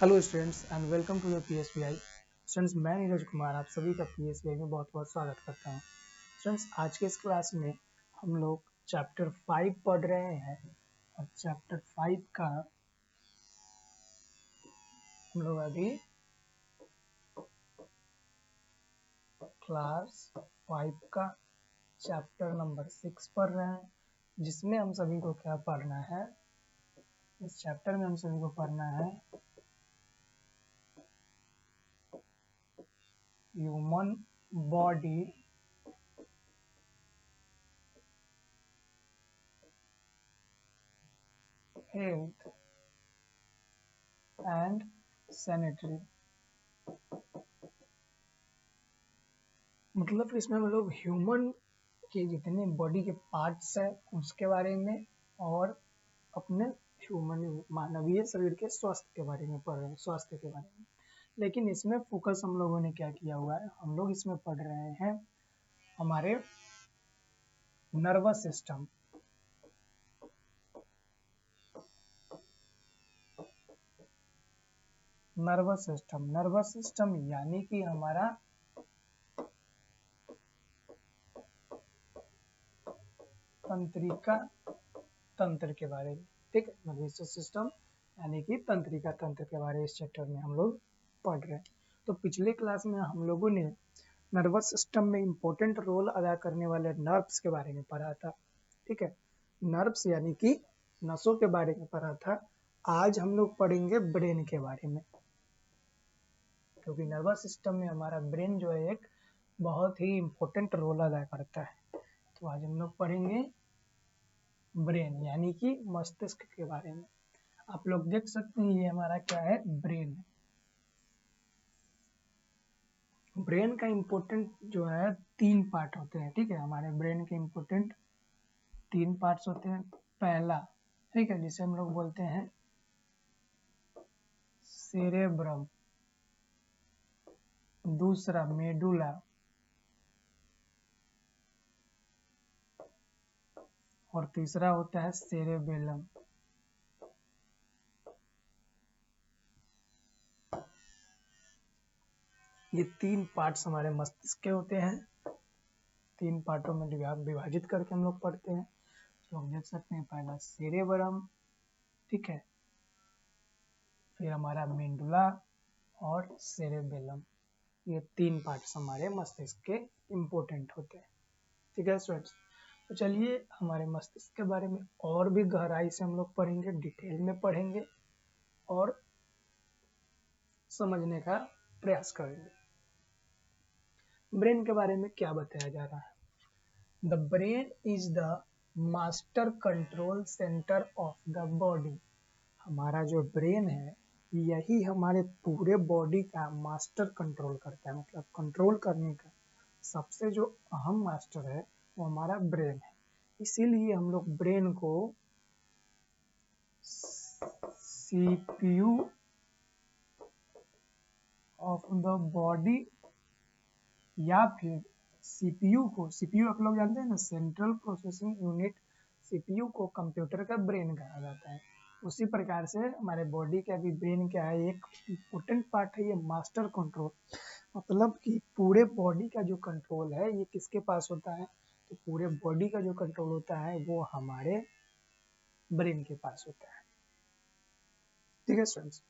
Hello students and welcome to the PSBI. Students, मैं नीरज कुमार आप सभी का पीएसबीआई में बहुत बहुत स्वागत करता हूं। स्टूडेंट्स, आज के इस क्लास में हम लोग चैप्टर 5 पढ़ रहे हैं और चैप्टर 5 का हम लोग अभी क्लास 5 का चैप्टर नंबर 6 पढ़ रहे हैं, जिसमें हम सभी को क्या पढ़ना है। इस चैप्टर में हम सभी को पढ़ना है human body health and sanitary. मतलब इसमें हम लोग ह्यूमन के जितने बॉडी के पार्ट्स हैं उसके बारे में और अपने ह्यूमन मानवीय शरीर के स्वास्थ्य के बारे में पढ़ रहे हैं, स्वास्थ्य के बारे में। लेकिन इसमें फोकस हम लोगों ने क्या किया हुआ है, हम लोग इसमें पढ़ रहे हैं हमारे नर्वस सिस्टम। नर्वस सिस्टम यानी कि हमारा तंत्रिका तंत्र के बारे में। ठीक है, नर्वस सिस्टम यानी कि तंत्रिका तंत्र के बारे में इस चैप्टर में हम लोग पढ़ रहे हैं। तो पिछले क्लास में हम लोगों ने नर्वस सिस्टम में इम्पोर्टेंट रोल अदा करने वाले नर्व्स के बारे में पढ़ा था। ठीक है, नर्व्स यानी कि नसों के बारे में पढ़ा था। आज हम लोग पढ़ेंगे ब्रेन के बारे में, क्योंकि नर्वस सिस्टम में हमारा ब्रेन जो है एक बहुत ही इम्पोर्टेंट रोल अदा करता है। तो आज हम लोग पढ़ेंगे ब्रेन यानी कि मस्तिष्क के बारे में। आप लोग देख सकते हैं ये हमारा क्या है, ब्रेन। ब्रेन का इम्पोर्टेंट जो है 3 पार्ट होते हैं। ठीक है, हमारे ब्रेन के इम्पोर्टेंट 3 पार्ट्स होते हैं। पहला, ठीक है, जिसे हम लोग बोलते हैं सेरेब्रम, दूसरा मेडुला और तीसरा होता है सेरेबेलम। ये 3 पार्ट्स हमारे मस्तिष्क के होते हैं। 3 पार्टों में विभाजित करके हम लोग पढ़ते हैं। तो हम देख सकते हैं पहला सेरेब्रम, ठीक है, फिर हमारा मेडुला और सेरेबेलम। ये 3 पार्ट्स हमारे मस्तिष्क के इम्पोर्टेंट होते हैं। ठीक है स्टूडेंट्स, तो चलिए हमारे मस्तिष्क के बारे में और भी गहराई से हम लोग पढ़ेंगे, डिटेल में पढ़ेंगे और समझने का प्रयास करेंगे। ब्रेन के बारे में क्या बताया जा रहा है। The brain is the master control centre of the body. हमारा जो ब्रेन है यही हमारे पूरे बॉडी का मास्टर कंट्रोल करता है। मतलब कंट्रोल करने का सबसे जो अहम मास्टर है वो हमारा ब्रेन है। इसीलिए हम लोग ब्रेन को सीपीयू ऑफ द बॉडी या फिर सीपीयू आप लोग जानते हैं ना, सेंट्रल प्रोसेसिंग यूनिट। सीपीयू को कंप्यूटर का ब्रेन कहा जाता है। उसी प्रकार से हमारे बॉडी का भी ब्रेन क्या है, एक इम्पोर्टेंट पार्ट है ये मास्टर कंट्रोल। मतलब कि पूरे बॉडी का जो कंट्रोल है ये किसके पास होता है, तो पूरे बॉडी का जो कंट्रोल होता है वो हमारे ब्रेन के पास होता है। ठीक है students,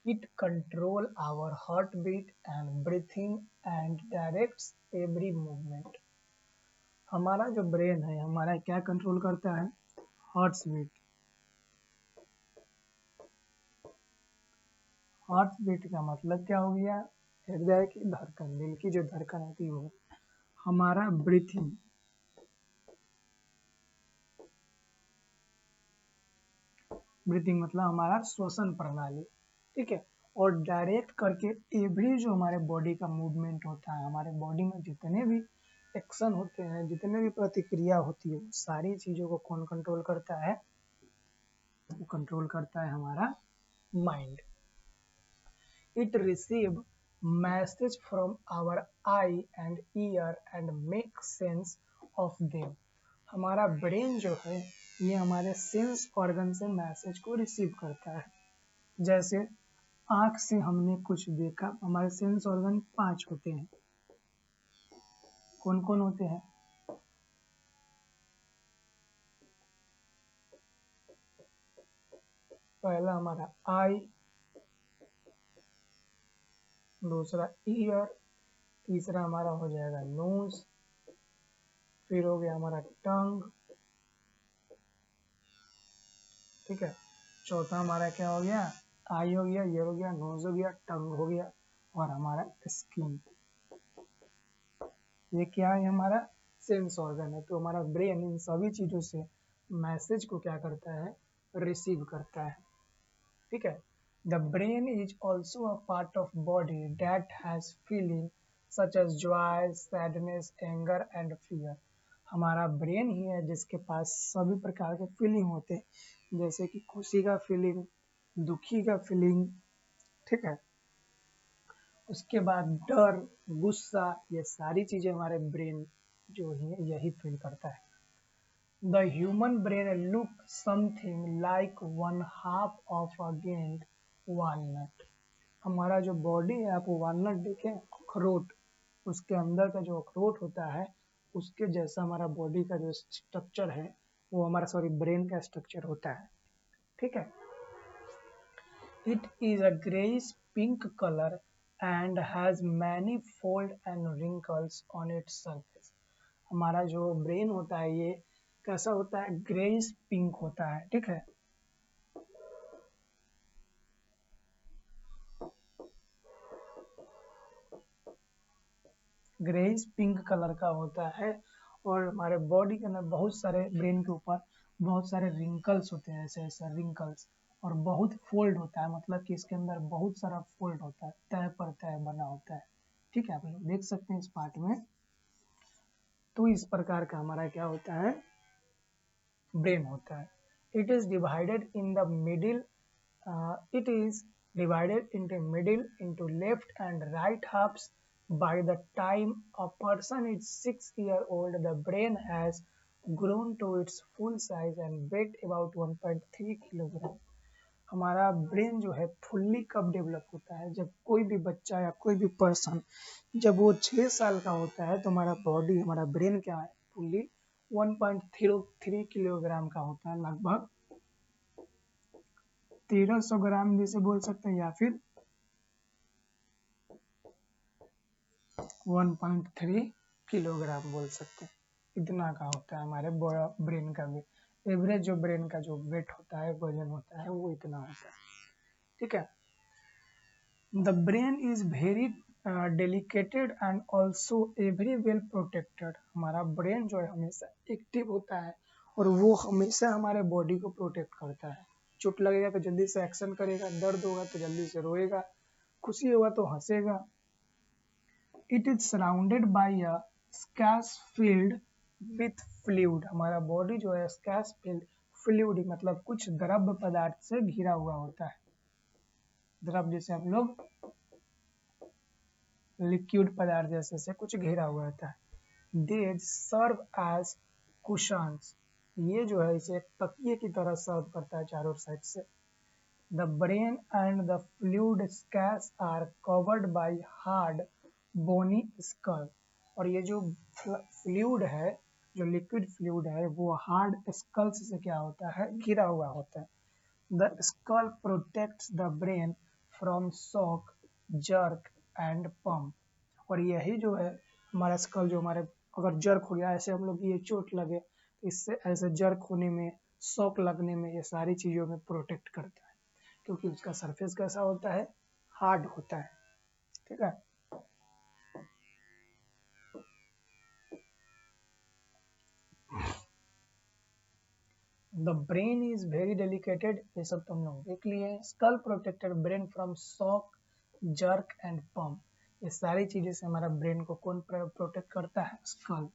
it control our heartbeat and breathing and directs every movement। हमारा जो ब्रेन है हमारा क्या कंट्रोल करता है, हार्ट बीट। हार्ट बीट का मतलब क्या हो गया, हृदय की धड़कन, दिल की जो धड़कन होती है वो। हमारा ब्रीथिंग, ब्रीथिंग मतलब हमारा श्वसन प्रणाली। ठीक है, और डायरेक्ट करके एवरी जो हमारे बॉडी का मूवमेंट होता है, हमारे बॉडी में जितने भी एक्शन होते हैं, जितने भी प्रतिक्रिया होती है, सारी चीजों को कौन कंट्रोल करता है, वो कंट्रोल करता है हमारा mind. It receive message from our eye and ear and make sense of them. हमारा ब्रेन जो है ये हमारे सेंस ऑर्गन से मैसेज को रिसीव करता है। जैसे आँख से हमने कुछ देखा, हमारे सेंस ऑर्गन 5 होते हैं। कौन कौन होते हैं? पहला हमारा आई, दूसरा ईयर, तीसरा हमारा हो जाएगा नोज, फिर हो गया हमारा टंग, ठीक है। चौथा हमारा क्या हो गया? आई हो गया, ईयर हो गया, नोज हो गया, टंग हो गया, और हमारा स्किन। ये क्या है? हमारा सेंस ऑर्गन है। तो हमारा ब्रेन इन सभी चीजों से मैसेज को क्या करता है? रिसीव करता है, ठीक है। The brain is also a part of body that has feeling such as joy, sadness, anger and fear. हमारा ब्रेन ही है जिसके पास सभी प्रकार के फीलिंग होते हैं, जैसे कि खुशी का फीलिंग, दुखी का फीलिंग, ठीक है। उसके बाद डर, गुस्सा, ये सारी चीजें हमारे ब्रेन जो है यही फील करता है। The human brain look something like 1/2 of a गेंद वॉलनट। हमारा जो बॉडी है, आप वॉलनट देखें, अखरोट, उसके अंदर का जो अखरोट होता है उसके जैसा हमारा बॉडी का जो स्ट्रक्चर है वो हमारा ब्रेन का स्ट्रक्चर होता है, ठीक है। It is a grayish pink color and has many folds and wrinkles on its surface. हमारा जो ब्रेन होता है ये कैसा होता है? ग्रेइश पिंक होता है, ठीक है। ग्रेइश पिंक कलर का होता है और हमारे बॉडी के अंदर बहुत सारे, ब्रेन के ऊपर बहुत सारे रिंकल्स होते हैं, ऐसे ऐसे रिंकल्स, और बहुत फोल्ड होता है, मतलब कि इसके अंदर बहुत सारा फोल्ड होता है, तय पर तय बना होता है, ठीक है। आप लोग देख सकते हैं इस पार्ट में। तो इस प्रकार का हमारा क्या होता है? ब्रेन होता है। It is divided in the middle, it is divided into middle into left and right halves. By the time a person is 6 years old, the brain has grown to its full size and weight about 1.3 kilogram. हमारा brain जो है fully कब develop होता है? जब कोई भी बच्चा या कोई भी पर्सन जब वो 6 साल का होता है तो हमारा बॉडी, हमारा ब्रेन क्या है? फुल्ली 1.3 किलोग्राम का होता है, लगभग 1300 ग्राम जिसे बोल सकते हैं, या फिर 1.3 किलोग्राम बोल सकते हैं। इतना का होता है हमारे ब्रेन का वेट। एवरेज जो ब्रेन का जो वेट होता है, वजन होता है, वो इतना होता है, ठीक है। The brain is very delicated and also every well protected. हमारा ब्रेन जो है हमेशा एक्टिव होता है और वो हमेशा हमारे बॉडी को प्रोटेक्ट करता है। चोट लगेगा तो जल्दी से एक्शन करेगा, दर्द होगा तो जल्दी से रोएगा, खुशी होगा तो हंसेगा। It is surrounded by a sac filled with fluid. हमारा बॉडी जो है स्कैस फील्ड, फ्लूइड मतलब कुछ द्रव पदार्थ से घिरा हुआ होता है। द्रव जैसे हम लोग लिक्विड पदार्थ जैसे से कुछ घिरा हुआ होता है। दे सर्व एज कुशन्स। ये जो है इसे तकिए की तरह सर्व करता है चारों साइड से। The brain and the fluid sacs are covered by hard bony skull. और ये जो फ्लूइड है, जो लिक्विड फ्लूइड है, वो हार्ड स्कल्स से क्या होता है? घिरा हुआ होता है। The skull protects the brain from shock, jerk and pump. और यही जो है हमारा स्कल, जो हमारे अगर जर्क हो गया, ऐसे हम लोग ये चोट लगे तो इससे ऐसे जर्क होने में, शॉक लगने में, ये सारी चीजों में प्रोटेक्ट करता है, क्योंकि उसका सरफेस कैसा होता है? हार्ड होता है, ठीक है। The brain is very delicated, ये सब तो हम लोग देख लिए। Skull protected brain from shock, jerk and pump. ये सारी चीजें से हमारा ब्रेन को कौन प्रोटेक्ट करता है? स्कल।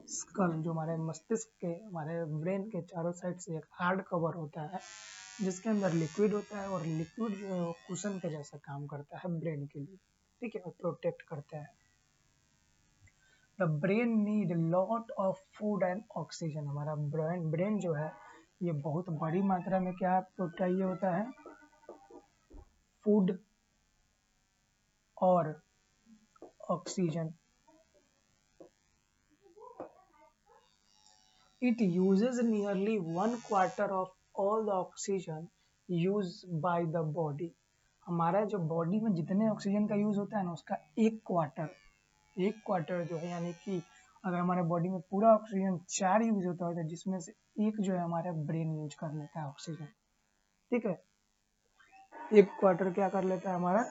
स्कल जो हमारे मस्तिष्क के, हमारे ब्रेन के चारों साइड से एक हार्ड कवर होता है जिसके अंदर लिक्विड होता है, और लिक्विड जो है वो कुशन के जैसा काम करता है ब्रेन के लिए, ठीक है, और प्रोटेक्ट करता है। The brain need lot of food and oxygen. हमारा ब्रेन जो है ये बहुत बड़ी मात्रा में क्या चाहिए होता है, फूड और oxygen. It uses nearly 1/4 of all the oxygen used by the body। हमारा जो बॉडी में जितने ऑक्सीजन का यूज होता है ना उसका एक क्वार्टर जो है, यानी कि अगर हमारे बॉडी में पूरा ऑक्सीजन 4 यूज होता है जिसमें से एक जो है हमारा ब्रेन यूज कर लेता है ऑक्सीजन, ठीक है। एक क्वार्टर क्या कर लेता है, हमारा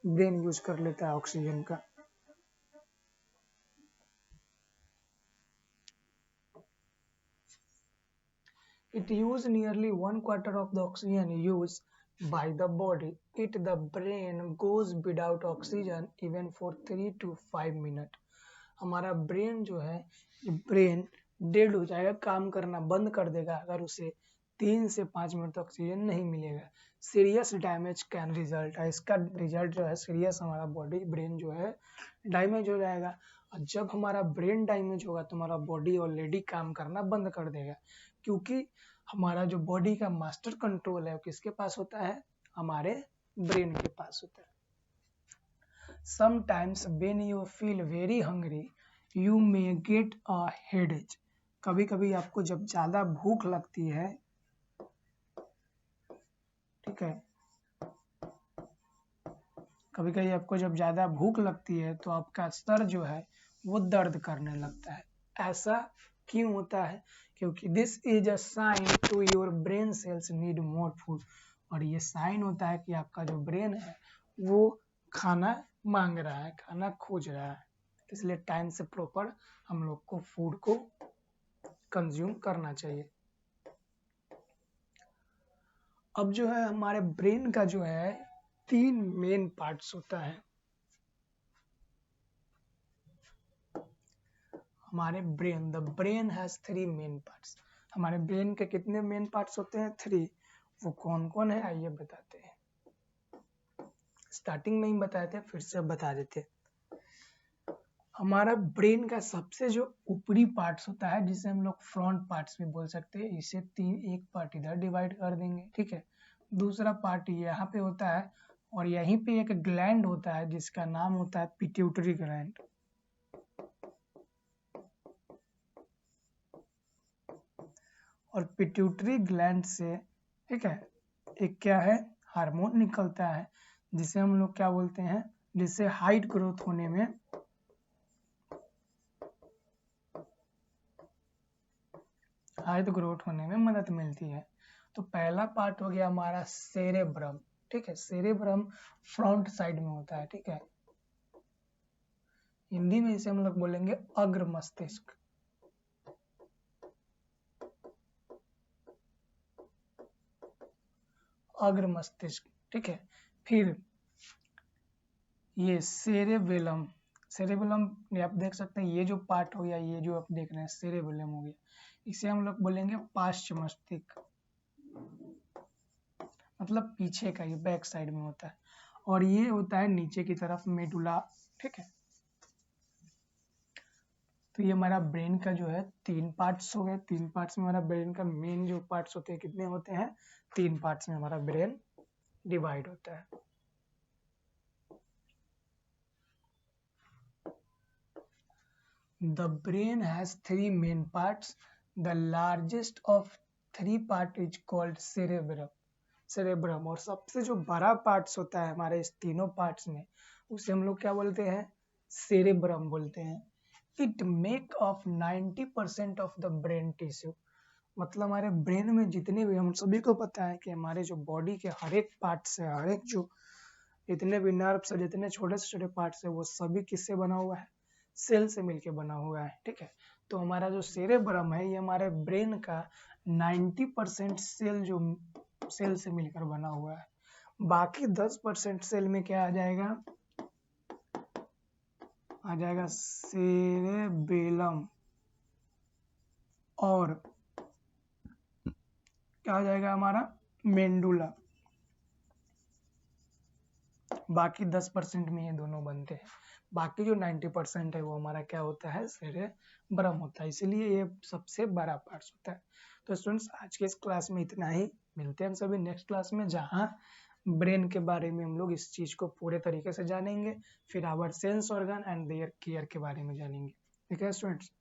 ब्रेन यूज कर लेता है ऑक्सीजन का। It uses nearly 1/4 of the oxygen used by the body. The brain goes without oxygen even for 3 to 5 minutes। हमारा ब्रेन जो है, ब्रेन डेड हो जाएगा, काम करना बंद कर देगा अगर उसे 3 से 5 मिनट तक ऑक्सीजन नहीं मिलेगा। Serious damage can result. इसका रिजल्ट जो है सीरियस, हमारा बॉडी ब्रेन जो है डैमेज हो जाएगा। और जब हमारा ब्रेन डैमेज होगा तो हमारा बॉडी ऑलरेडी काम करना बंद कर देगा, क्योंकि हमारा जो बॉडी का मास्टर कंट्रोल है वो किसके पास होता है, हमारे ब्रेन के पास होता है। Sometimes when you feel very hungry, you may get a headache। कभी कभी आपको जब ज्यादा भूख लगती है, ठीक है, कभी कभी आपको जब ज्यादा भूख लगती है तो आपका सर जो है वो दर्द करने लगता है। ऐसा क्यों होता है, क्योंकि this is a sign to your brain cells need more food. और ये साइन होता है कि आपका जो ब्रेन है वो खाना मांग रहा है, खाना खोज रहा है, इसलिए टाइम से प्रॉपर हम लोग को फूड को कंज्यूम करना चाहिए। अब जो है हमारे ब्रेन का जो है 3 मेन पार्ट्स होता है। हमारे the brain has 3 main parts. हमारे ब्रेन के कितने मेन पार्ट्स होते हैं, 3। वो कौन कौन है आइए बताते हैं। स्टार्टिंग में ही बताए थे, फिर से बता देते। हमारा ब्रेन का सबसे जो ऊपरी पार्ट्स होता है जिसे हम लोग फ्रंट पार्ट्स भी बोल सकते हैं, इसे 3, एक पार्ट इधर डिवाइड कर देंगे, ठीक है। दूसरा पार्ट यहाँ पे होता है और यहीं पे एक ग्लैंड होता है जिसका नाम होता है पिट्यूटरी ग्लैंड। और पिट्यूटरी ग्लैंड से, ठीक है, एक क्या है, हार्मोन निकलता है जिसे हम लोग क्या बोलते हैं, जिससे हाइट ग्रोथ होने में मदद मिलती है। तो पहला पार्ट हो गया हमारा सेरेब्रम, ठीक है। सेरेब्रम फ्रंट साइड में होता है, ठीक है। हिंदी में इसे हम लोग बोलेंगे अग्र मस्तिष्क। अग्र मस्तिष्क, ठीक है। फिर ये सेरेबेलम आप देख सकते हैं, ये जो पार्ट हो गया, ये जो आप देख रहे हैं सेरेबेलम हो गया, इसे हम लोग बोलेंगे पार्श्व मस्तिष्क, मतलब पीछे का, ये बैक साइड में होता है। और ये होता है नीचे की तरफ मेडुला, ठीक है। तो ये हमारा ब्रेन का जो है 3 पार्ट्स हो गए। 3 पार्ट्स में हमारा ब्रेन का मेन जो पार्ट्स होते हैं कितने होते हैं, 3 पार्ट्स में हमारा ब्रेन डिवाइड होता है। The brain has 3 main parts. The largest of 3 parts is called cerebrum। और सबसे जो बड़ा पार्ट्स होता है हमारे इस तीनों पार्ट्स में, उसे हम लोग क्या बोलते हैं, सेरेब्रम बोलते हैं। It make of 90% of the brain tissue। मतलब हमारे ब्रेन में जितने भी, हम सभी को पता है कि हमारे जो बॉडी के हर एक पार्ट से, हर एक जो जितने भी नर्व्स है, जितने छोटे से छोटे पार्ट्स है, वो सभी किससे बना हुआ है, सेल से मिलके बना हुआ है, ठीक है। तो हमारा जो सेरेब्रम है ये हमारे ब्रेन का 90% सेल से मिलकर बना हुआ है। बाकी 10% सेल में क्या आ जाएगा, सेरेबेलम, और क्या आ जाएगा हमारा मेंडुला। बाकी 10% में ये दोनों बनते हैं। बाकी जो 90% है वो हमारा क्या होता है, सेरेब्रम होता है, इसलिए ये सबसे बड़ा पार्ट्स होता है। तो स्टूडेंट्स आज के इस क्लास में इतना ही, मिलते हैं हम सभी नेक्स्ट क्लास में, जहाँ ब्रेन के बारे में हम लोग इस चीज को पूरे तरीके से जानेंगे, फिर our sense organ and their care के बारे में जानेंगे। ठीक है स्टूडेंट्स।